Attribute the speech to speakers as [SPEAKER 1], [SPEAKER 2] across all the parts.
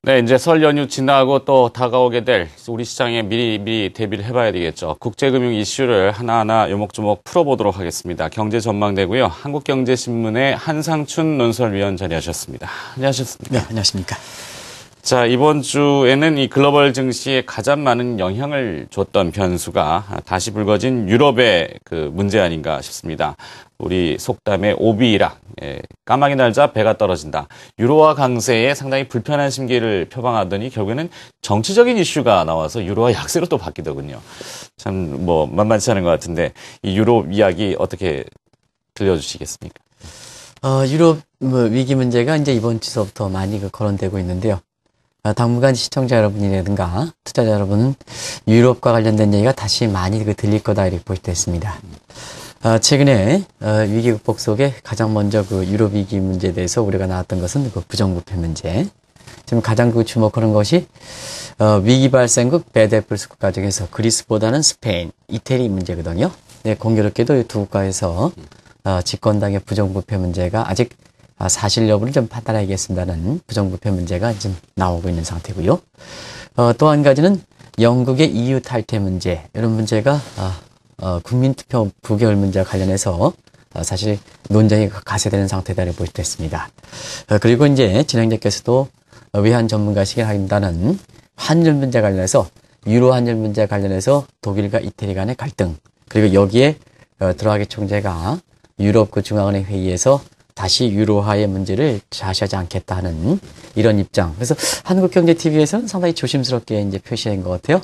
[SPEAKER 1] 네, 이제 설 연휴 지나고 또 다가오게 될 우리 시장에 미리 대비를 해봐야 되겠죠. 국제금융 이슈를 하나하나 요목조목 풀어보도록 하겠습니다. 경제전망대고요. 한국경제신문의 한상춘 논설위원 자리하셨습니다. 안녕하셨습니까?
[SPEAKER 2] 네, 안녕하십니까?
[SPEAKER 1] 자, 이번 주에는 이 글로벌 증시에 가장 많은 영향을 줬던 변수가 다시 불거진 유럽의 그 문제 아닌가 싶습니다. 우리 속담에 오비락, 까마귀 날자 배가 떨어진다. 유로화 강세에 상당히 불편한 심기를 표방하더니 결국에는 정치적인 이슈가 나와서 유로화 약세로 또 바뀌더군요. 참 만만치 않은 것 같은데 이 유럽 이야기 어떻게 들려주시겠습니까?
[SPEAKER 2] 유럽 위기 문제가 이제 이번 주서부터 많이 거론되고 있는데요. 당분간 시청자 여러분이라든가 투자자 여러분은 유럽과 관련된 얘기가 다시 많이 들릴 거다 이렇게 볼 때 있습니다. 최근에 위기 극복 속에 가장 먼저 유럽 위기 문제에 대해서 우려가 나왔던 것은 부정부패 문제. 지금 가장 주목하는 것이 위기 발생국 배드애플스 국가 중에서 그리스보다는 스페인, 이태리 문제거든요. 네, 공교롭게도 이 두 국가에서 집권당의 부정부패 문제가 아직 사실 여부를 좀 판단하겠습니다는 부정부패 문제가 지금 나오고 있는 상태고요. 또 한 가지는 영국의 EU 탈퇴 문제, 이런 문제가 국민투표 부결 문제와 관련해서 사실 논쟁이 가세되는 상태다 이렇게 볼 수 있습니다. 그리고 이제 진행자께서도 외환 전문가시긴 합니다는 환율 문제 관련해서 유로 환율 문제 관련해서 독일과 이태리 간의 갈등, 그리고 여기에 드라기 총재가 유럽 중앙은행 회의에서 다시 유로화의 문제를 좌시하지 않겠다 하는 이런 입장. 그래서 한국경제TV에서는 상당히 조심스럽게 이제 표시한 것 같아요.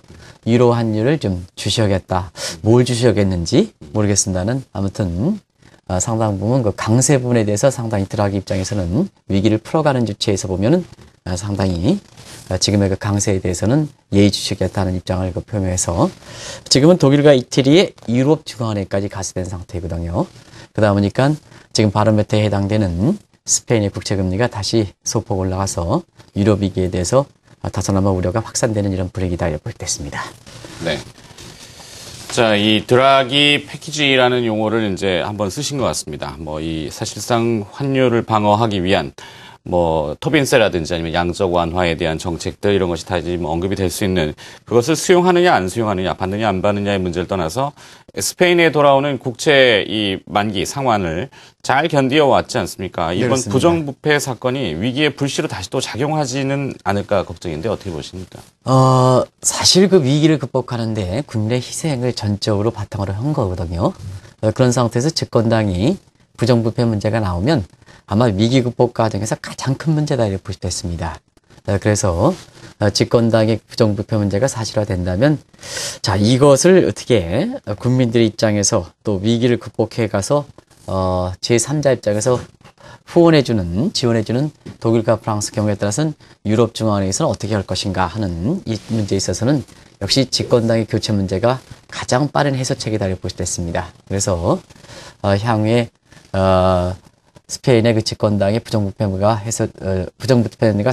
[SPEAKER 2] 유로 환율을 좀 주시하겠다. 뭘 주시하겠는지 모르겠습니다는 아무튼 상당 부분 강세 부분에 대해서 상당히 드라기 입장에서는 위기를 풀어가는 주체에서 보면은 상당히 지금의 강세에 대해서는 예의주시하겠다는 입장을 표명해서 지금은 독일과 이태리의 유럽 중앙은행까지 가세된 상태거든요. 그러다 보니까 지금 바로메터에 해당되는 스페인의 국채금리가 다시 소폭 올라가서 유럽 위기에 대해서 다소나마 우려가 확산되는 이런 분위기다 이렇게 볼 때 있습니다.
[SPEAKER 1] 네. 자, 이 드라기 패키지라는 용어를 이제 한번 쓰신 것 같습니다. 이 사실상 환율을 방어하기 위한 토빈세라든지 아니면 양적 완화에 대한 정책들 이런 것이 다 지금 언급이 될 수 있는 그것을 수용하느냐 안 수용하느냐 받느냐 안 받느냐의 문제를 떠나서 스페인에 돌아오는 국채 이 만기 상환을 잘 견디어 왔지 않습니까? 이번
[SPEAKER 2] 그렇습니다.
[SPEAKER 1] 부정부패 사건이 위기의 불씨로 다시 또 작용하지는 않을까 걱정인데 어떻게 보십니까?
[SPEAKER 2] 사실 그 위기를 극복하는데 국민의 희생을 전적으로 바탕으로 한 거거든요. 그런 상태에서 집권당이 부정부패 문제가 나오면 아마 위기 극복 과정에서 가장 큰 문제다 이렇게 볼 수 있습니다. 그래서 집권당의 부정부패 문제가 사실화된다면 자 이것을 어떻게 국민들의 입장에서 또 위기를 극복해 가서 제3자 입장에서 후원해주는 지원해주는 독일과 프랑스 경우에 따라서는 유럽 중앙은행에서는 어떻게 할 것인가 하는 이 문제에 있어서는 역시 집권당의 교체 문제가 가장 빠른 해소책이다 이렇게 볼 수 있습니다. 그래서 향후에 스페인의 집권당의 부정부패가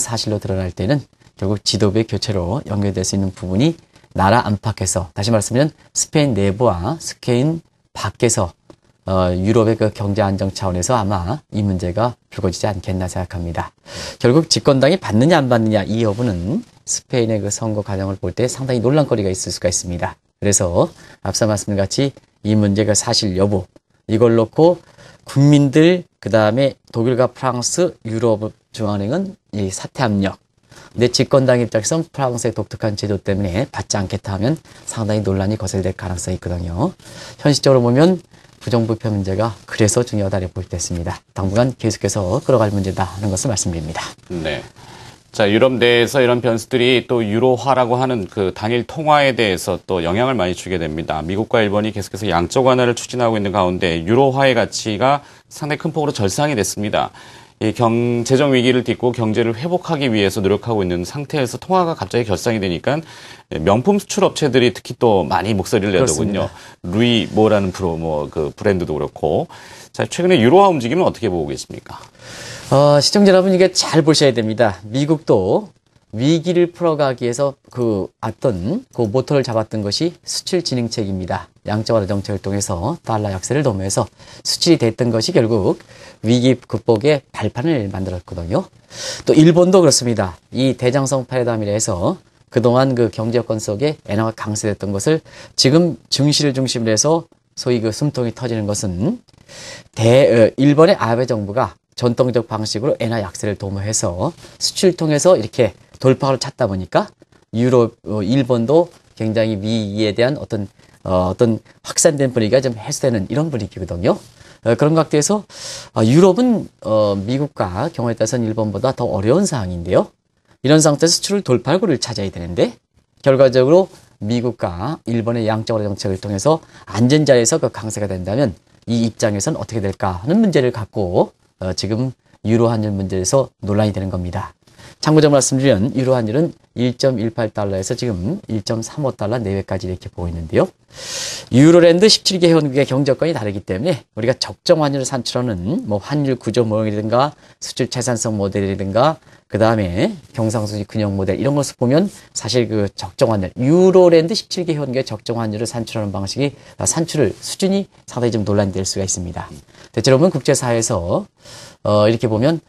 [SPEAKER 2] 사실로 드러날 때는 결국 지도부의 교체로 연결될 수 있는 부분이 나라 안팎에서 다시 말씀드리면 스페인 내부와 스페인 밖에서 유럽의 경제 안정 차원에서 아마 이 문제가 불거지지 않겠나 생각합니다. 결국 집권당이 받느냐 안 받느냐 이 여부는 스페인의 선거 과정을 볼 때 상당히 논란거리가 있을 수가 있습니다. 그래서 앞서 말씀드린 같이 이 문제가 사실 여부 이걸 놓고 국민들 그다음에 독일과 프랑스, 유럽 중앙은행은 이 사퇴 압력. 근데 집권당 입장에서는 프랑스의 독특한 제도 때문에 받지 않겠다 하면 상당히 논란이 거세질 가능성이 있거든요. 현실적으로 보면 부정부패 문제가 그래서 중요하다 이렇게 볼 때 있습니다. 당분간 계속해서 끌어갈 문제다 하는 것을 말씀드립니다.
[SPEAKER 1] 네. 자, 유럽 내에서 이런 변수들이 또 유로화라고 하는 그 단일 통화에 대해서 또 영향을 많이 주게 됩니다. 미국과 일본이 계속해서 양적 완화를 추진하고 있는 가운데 유로화의 가치가 상당히 큰 폭으로 절상이 됐습니다. 이 재정 위기를 딛고 경제를 회복하기 위해서 노력하고 있는 상태에서 통화가 갑자기 결상이 되니까 명품 수출 업체들이 특히 또 많이 목소리를 내더군요. 루이 모라는 브랜드도 그렇고. 자, 최근에 유로화 움직임은 어떻게 보고 계십니까?
[SPEAKER 2] 시청자 여러분 이게 잘 보셔야 됩니다. 미국도 위기를 풀어가기 위해서 그 모토를 잡았던 것이 수출 진흥책입니다. 양적 완화 정책을 통해서 달러 약세를 도모해서 수출이 됐던 것이 결국 위기 극복의 발판을 만들었거든요. 또 일본도 그렇습니다. 이 대장성 파회담이라 해서 그동안 그 경제 여건 속에 엔화가 강세됐던 것을 지금 증시를 중심으로 해서 소위 그 숨통이 터지는 것은 일본의 아베 정부가 전통적 방식으로 엔화 약세를 도모해서 수출 통해서 이렇게 돌파를 찾다 보니까 일본도 굉장히 위기에 대한 어떤 확산된 분위기가 좀 해소되는 이런 분위기거든요. 그런 각도에서 유럽은 미국과 경우에 따라서는 일본보다 더 어려운 상황인데요. 이런 상태에서 수출을 돌파구를 찾아야 되는데 결과적으로 미국과 일본의 양적 완화 정책을 통해서 안전자리에서 그 강세가 된다면 이 입장에서는 어떻게 될까 하는 문제를 갖고 지금 유로 환율 문제에서 논란이 되는 겁니다. 참고적으로 말씀드리면 유로 환율은 1.18달러에서 지금 1.35달러 내외까지 이렇게 보고 있는데요. 유로랜드 17개 회원국의 경제권이 다르기 때문에 우리가 적정 환율을 산출하는 뭐 환율 구조 모형이라든가 수출 채산성 모델이라든가 그 다음에 경상수지 근역 모델 이런 것을 보면 사실 그 적정 환율 유로랜드 17개 회원국의 적정 환율을 산출하는 방식이 산출 수준이 상당히 좀 논란이 될 수가 있습니다. 대체로 보면 국제사회에서 이렇게 보면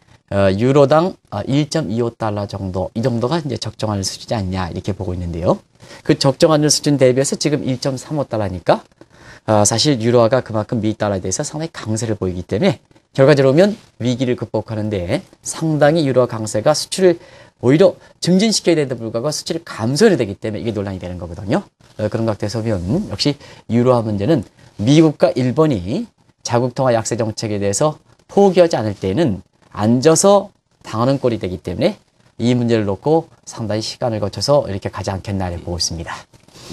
[SPEAKER 2] 유로당 1.25달러 정도, 이 정도가 이제 적정한 수준이 아니냐, 이렇게 보고 있는데요. 그 적정한 수준 대비해서 지금 1.35달러니까, 사실 유로화가 그만큼 미 달러에 대해서 상당히 강세를 보이기 때문에, 결과적으로 보면 위기를 극복하는데 상당히 유로화 강세가 수출을 오히려 증진시켜야 되는데 불구하고 수출을 감소해야 되기 때문에 이게 논란이 되는 거거든요. 그런 각도에서 보면 역시 유로화 문제는 미국과 일본이 자국 통화 약세 정책에 대해서 포기하지 않을 때에는 앉아서 당하는 꼴이 되기 때문에 이 문제를 놓고 상당히 시간을 거쳐서 이렇게 가지 않겠나 보고 있습니다.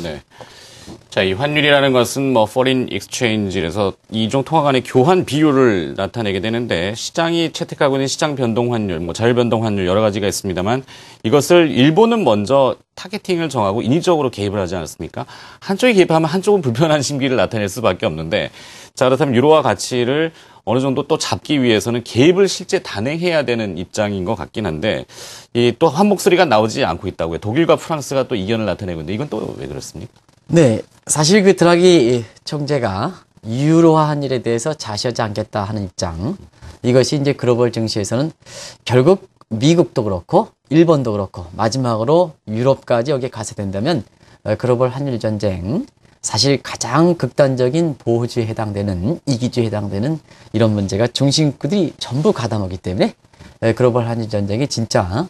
[SPEAKER 1] 네. 자, 이 환율이라는 것은 뭐 foreign exchange에서 이종 통화 간의 교환 비율을 나타내게 되는데 시장이 채택하고 있는 시장 변동 환율, 뭐 자율 변동 환율 여러 가지가 있습니다만 이것을 일본은 먼저 타겟팅을 정하고 인위적으로 개입을 하지 않았습니까? 한쪽이 개입하면 한쪽은 불편한 심기를 나타낼 수밖에 없는데 자, 그렇다면 유로화 가치를 어느 정도 또 잡기 위해서는 개입을 실제 단행해야 되는 입장인 것 같긴 한데 이 또 한 목소리가 나오지 않고 있다고요. 독일과 프랑스가 또 이견을 나타내고 있는데 이건 또 왜 그렇습니까?
[SPEAKER 2] 네, 사실 그 드라기 총재가 유로화 환율에 대해서 자시하지 않겠다 하는 입장, 이것이 이제 글로벌 증시에서는 결국 미국도 그렇고 일본도 그렇고 마지막으로 유럽까지 여기에 가세된다면 글로벌 환율 전쟁, 사실 가장 극단적인 보호주의에 해당되는 이기주의에 해당되는 이런 문제가 중심국들이 전부 가담하기 때문에 글로벌 환율 전쟁이 진짜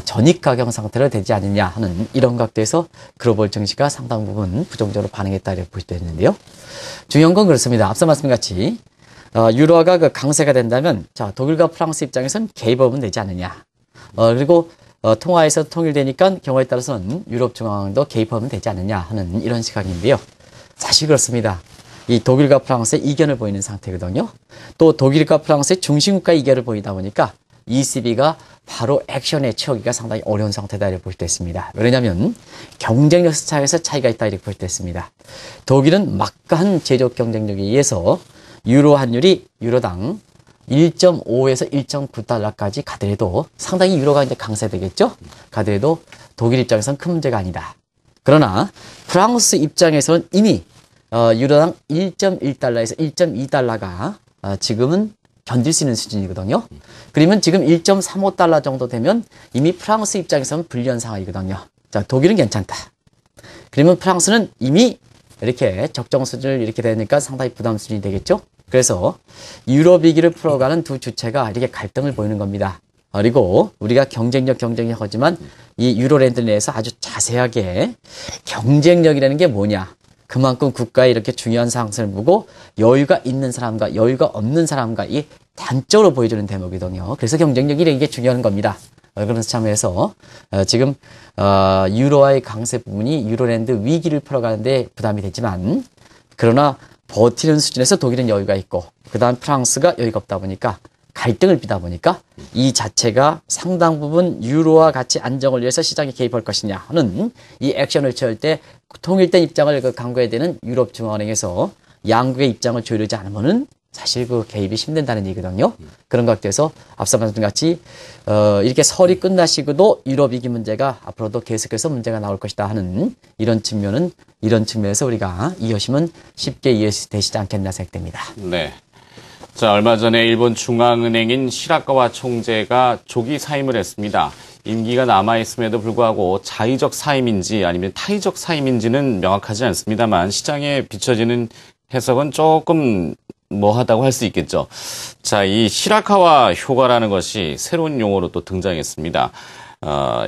[SPEAKER 2] 전입가경 상태로 되지 않느냐 하는 이런 각도에서 글로벌 증시가 상당 부분 부정적으로 반응했다 이렇게 볼 수 있는데요. 중요한 건 그렇습니다. 앞서 말씀같이 유로화가 그 강세가 된다면 자 독일과 프랑스 입장에서는 개입하면 되지 않느냐. 그리고 통화에서 통일되니까 경우에 따라서는 유럽 중앙도 개입하면 되지 않느냐 하는 이런 시각인데요. 사실 그렇습니다. 이 독일과 프랑스의 이견을 보이는 상태거든요. 또 독일과 프랑스의 중심국가 이견을 보이다 보니까 ECB가 바로 액션에 취하기가 상당히 어려운 상태다 이렇게 볼 수 있습니다. 왜냐하면 경쟁력 차이에서 차이가 있다 이렇게 볼 수 있습니다. 독일은 막강한 제조업 경쟁력에 의해서 유로 환율이 유로당 1.5에서 1.9달러까지 가더라도 상당히 유로가 이제 강세되겠죠? 가더라도 독일 입장에서는 큰 문제가 아니다. 그러나 프랑스 입장에서는 이미 유로당 1.1달러에서 1.2달러가 지금은 견딜 수 있는 수준이거든요. 그러면 지금 1.35달러 정도 되면 이미 프랑스 입장에서는 불리한 상황이거든요. 자, 독일은 괜찮다. 그러면 프랑스는 이미 이렇게 적정 수준을 이렇게 되니까 상당히 부담 수준이 되겠죠? 그래서 유로 위기를 풀어가는 두 주체가 이렇게 갈등을 보이는 겁니다. 그리고 우리가 경쟁력 하지만 이 유로랜드 내에서 아주 자세하게 경쟁력이라는 게 뭐냐. 그만큼 국가에 이렇게 중요한 상승을 보고 여유가 있는 사람과 여유가 없는 사람과 이 단적으로 보여주는 대목이거든요. 그래서 경쟁력이 이게 중요한 겁니다. 그런 참에서 지금 유로화의 강세 부분이 유로랜드 위기를 풀어가는데 부담이 되지만 그러나 버티는 수준에서 독일은 여유가 있고 그 다음 프랑스가 여유가 없다 보니까 갈등을 빚다 보니까 이 자체가 상당 부분 유로와 같이 안정을 위해서 시장에 개입할 것이냐 하는 이 액션을 취할 때 통일된 입장을 강구해야 되는 유럽중앙은행에서 양국의 입장을 조율하지 않으면은 사실 그 개입이 힘든다는 얘기거든요. 그런 각도에서 앞서 말씀드린 같이 이렇게 설이 끝나시고도 유럽 위기 문제가 앞으로도 계속해서 문제가 나올 것이다 하는 이런 측면에서 우리가 이해하시면 쉽게 이해되시지 않겠나 생각됩니다.
[SPEAKER 1] 네. 자, 얼마 전에 일본 중앙은행인 시라카와 총재가 조기 사임을 했습니다. 임기가 남아있음에도 불구하고 자의적 사임인지 아니면 타의적 사임인지는 명확하지 않습니다만 시장에 비춰지는 해석은 조금 뭐하다고 할 수 있겠죠. 자, 이 시라카와 효과라는 것이 새로운 용어로 또 등장했습니다.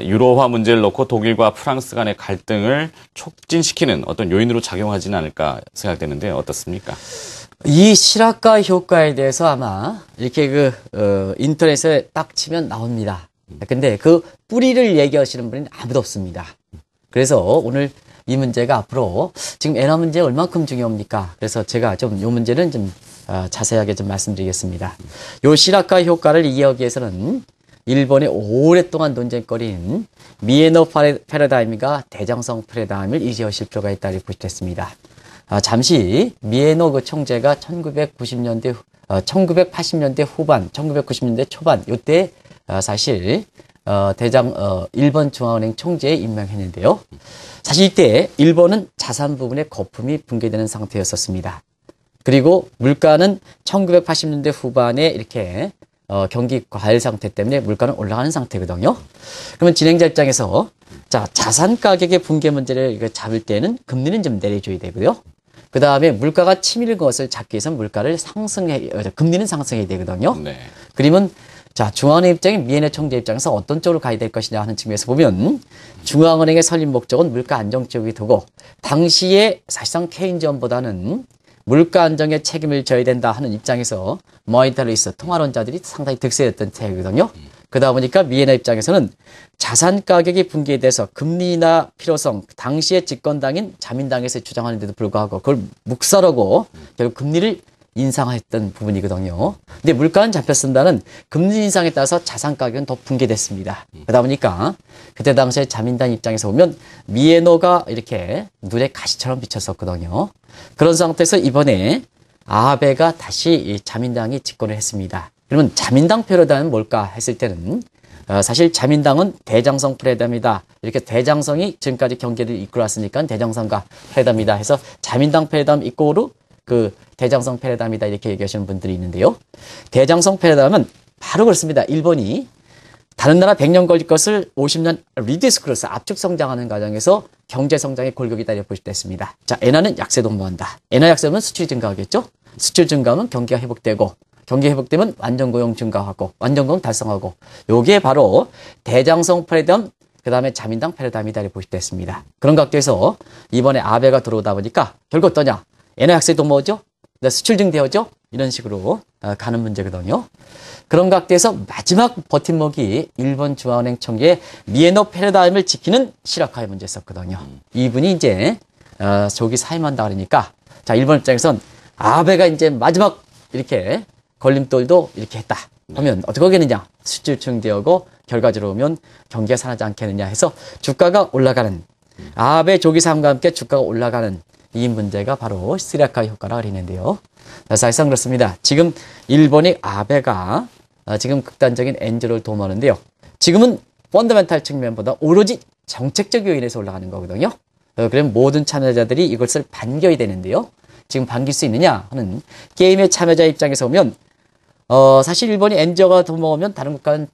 [SPEAKER 1] 유로화 문제를 놓고 독일과 프랑스 간의 갈등을 촉진시키는 어떤 요인으로 작용하지는 않을까 생각되는데 어떻습니까?
[SPEAKER 2] 이 시라카 효과에 대해서 아마 이렇게 인터넷에 딱 치면 나옵니다. 근데 그 뿌리를 얘기하시는 분은 아무도 없습니다. 그래서 오늘 이 문제가 앞으로 지금 엔화 문제 얼만큼 중요합니까? 그래서 제가 좀 이 문제는 좀 자세하게 좀 말씀드리겠습니다. 요 시라카 효과를 이해하기 위해서는 일본의 오랫동안 논쟁거리인 미에노 패러다임과 대장성 패러다임을 이해하실 필요가 있다 이렇게 보시겠습니다. 잠시 미에노 그 총재가 1980년대 후반, 1990년대 초반 요때 사실 일본 중앙은행 총재에 임명했는데요. 사실 이때 일본은 자산 부분의 거품이 붕괴되는 상태였었습니다. 그리고 물가는 1980년대 후반에 이렇게 경기 과열 상태 때문에 물가는 올라가는 상태거든요. 그러면 진행자 입장에서 자산 가격의 붕괴 문제를 잡을 때는 금리는 좀 내려줘야 되고요. 그 다음에 물가가 치밀은 것을 잡기 위해서 금리는 상승해야 되거든요.
[SPEAKER 1] 네.
[SPEAKER 2] 그러면 중앙은행 입장인 미에노 총재 입장에서 어떤 쪽으로 가야 될 것이냐 하는 측면에서 보면 중앙은행의 설립 목적은 물가 안정 쪽이 되고 당시에 사실상 케인즈원보다는 물가 안정에 책임을 져야 된다 하는 입장에서 모니터리스트 통화론자들이 상당히 득세했던 태이거든요. 그러다 보니까 미에노 입장에서는 자산 가격이 붕괴에 대해서 금리나 필요성, 당시의 집권당인 자민당에서 주장하는데도 불구하고 그걸 묵살하고 결국 금리를 인상했던 부분이거든요. 근데 물가는 잡혔습니다는 금리 인상에 따라서 자산 가격은 더 붕괴됐습니다. 그러다 보니까 그때 당시에 자민당 입장에서 보면 미에노가 이렇게 눈에 가시처럼 비쳤었거든요. 그런 상태에서 이번에 아베가 다시 이 자민당이 집권을 했습니다. 그러면 자민당 패러다임은 뭘까 했을 때는 사실 자민당은 대장성 패러다임이다. 이렇게 대장성이 지금까지 경제를 이끌어왔으니까 대장성과 패러다임이다 해서 자민당 패러다임 이꼬르 그 대장성 패러다임이다 이렇게 얘기하시는 분들이 있는데요. 대장성 패러다임은 바로 그렇습니다. 일본이 다른 나라 100년 걸릴 것을 50년 리디스 크로스 압축 성장하는 과정에서 경제 성장의 골격이다 이렇게 보실 때 있습니다. 엔화는 약세 동반한다. 엔화 약세면 수출이 증가하겠죠. 수출 증가하면 경기가 회복되고 경기 회복되면 완전 고용 증가하고 완전 고용 달성하고 요게 바로 대장성 패러다임 그다음에 자민당 패러다임이다 이렇게 보실 때 있습니다. 그런 각도에서 이번에 아베가 들어오다 보니까 결국 어떠냐? 엔화 약세도 뭐죠? 수출 증대하죠? 이런 식으로 가는 문제거든요. 그런 각도에서 마지막 버팀목이 일본 중앙은행 총재의 미에노 패러다임을 지키는 시라카의 문제였었거든요. 이분이 이제 조기 사임한다 그러니까 일본 입장에선 아베가 이제 마지막 이렇게 걸림돌도 이렇게 했다 하면 어떻게 하겠느냐? 수출 증대하고 결과적으로 보면 경기가 살아나지 않겠느냐 해서 주가가 올라가는 아베 조기 사임과 함께 주가가 올라가는 이 문제가 바로 시라카 효과라고 하는데요. 사실상 그렇습니다. 지금 일본의 아베가 지금 극단적인 엔저를 도모하는데요. 지금은 펀더멘탈 측면보다 오로지 정책적 요인에서 올라가는 거거든요. 그럼 모든 참여자들이 이것을 반겨야 되는데요. 지금 반길 수 있느냐 하는 게임의 참여자 입장에서 보면 사실 일본이 엔저가 도모하면 다른 국가는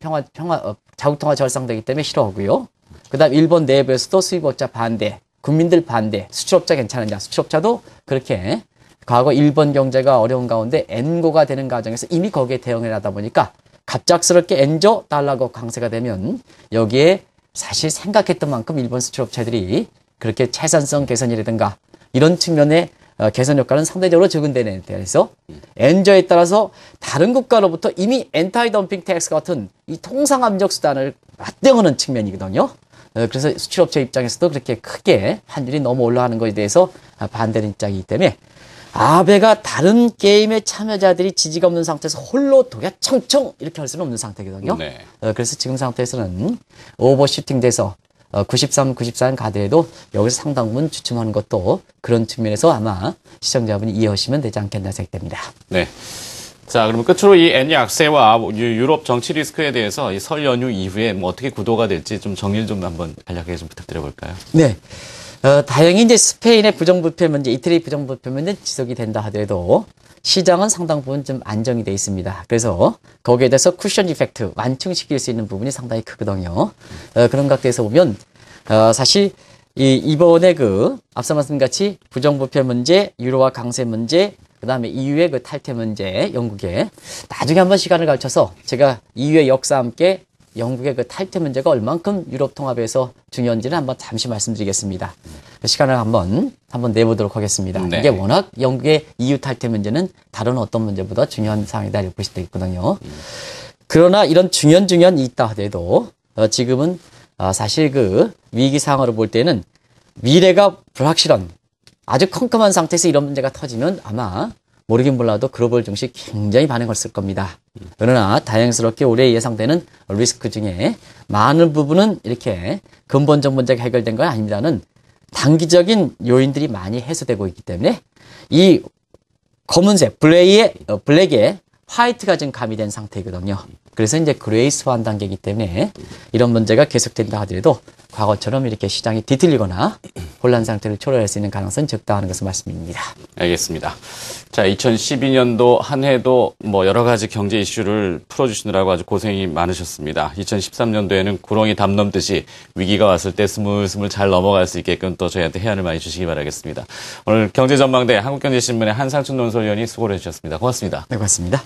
[SPEAKER 2] 자국통화 절상되기 때문에 싫어하고요. 그다음 일본 내부에서도 수입업자 반대, 국민들 반대, 수출업자 괜찮으냐? 수출업자도 그렇게 과거 일본 경제가 어려운 가운데 엔고가 되는 과정에서 이미 거기에 대응을 하다 보니까 갑작스럽게 엔저 달러가 강세가 되면 여기에 사실 생각했던 만큼 일본 수출업체들이 그렇게 채산성 개선이라든가 이런 측면의 개선 효과는 상대적으로 적은데에 대해서 엔저에 따라서 다른 국가로부터 이미 엔타이 덤핑 텍스 같은 이 통상압력 수단을 맞대응하는 측면이거든요. 그래서 수출업체 입장에서도 그렇게 크게 환율이 너무 올라가는 것에 대해서 반대는 입장이기 때문에 아베가 다른 게임의 참여자들이 지지가 없는 상태에서 홀로 독야청청 이렇게 할 수는 없는 상태거든요.
[SPEAKER 1] 네.
[SPEAKER 2] 그래서 지금 상태에서는 오버슈팅 돼서 93, 94는 가더라도 여기서 상당 부분 주춤하는 것도 그런 측면에서 아마 시청자분이 이해하시면 되지 않겠나 생각됩니다.
[SPEAKER 1] 네. 자, 그러면 끝으로 이 엔리 악세와 유럽 정치 리스크에 대해서 이 설 연휴 이후에 뭐 어떻게 구도가 될지 좀 정리를 좀 한번 간략하게 좀 부탁드려볼까요?
[SPEAKER 2] 네. 다행히 이제 스페인의 부정부패 문제, 이태리 부정부패 문제 지속이 된다 하더라도 시장은 상당 부분 좀 안정이 돼 있습니다. 그래서 거기에 대해서 쿠션 이펙트, 완충시킬 수 있는 부분이 상당히 크거든요. 그런 각도에서 보면, 사실, 이번에 앞서 말씀같이 부정부패 문제, 유로화 강세 문제, 그 다음에 EU의 탈퇴 문제, 영국에, 나중에 한번 시간을 갖춰서 제가 EU의 역사와 함께 영국의 탈퇴 문제가 얼만큼 유럽 통합에서 중요한지는 한번 잠시 말씀드리겠습니다. 시간을 한번 내보도록 하겠습니다.
[SPEAKER 1] 네.
[SPEAKER 2] 이게 워낙 영국의 EU 탈퇴 문제는 다른 어떤 문제보다 중요한 사항이다 이렇게 보실 수 있거든요. 그러나 이런 중요한 있다 하더라도 지금은 사실 위기 상황으로 볼 때는 미래가 불확실한 아주 컴컴한 상태에서 이런 문제가 터지면 아마 모르긴 몰라도 글로벌 증시 굉장히 반응을 쓸 겁니다. 그러나 다행스럽게 올해 예상되는 리스크 중에 많은 부분은 이렇게 근본적 문제가 해결된 건 아닙니다는 단기적인 요인들이 많이 해소되고 있기 때문에 이 검은색, 블랙에 화이트가 지금 가미된 상태거든요. 그래서 이제 그레이스화한 단계이기 때문에 이런 문제가 계속된다 하더라도 과거처럼 이렇게 시장이 뒤틀리거나 혼란 상태를 초래할 수 있는 가능성은 적다는 것을 말씀드립니다.
[SPEAKER 1] 알겠습니다. 자, 2012년도 한 해도 뭐 여러 가지 경제 이슈를 풀어주시느라고 아주 고생이 많으셨습니다. 2013년도에는 구렁이 담 넘듯이 위기가 왔을 때 스물스물 잘 넘어갈 수 있게끔 또 저희한테 해안을 많이 주시기 바라겠습니다. 오늘 경제전망대 한국경제신문의 한상춘 논설위원이 수고를 해주셨습니다. 고맙습니다.
[SPEAKER 2] 네, 고맙습니다.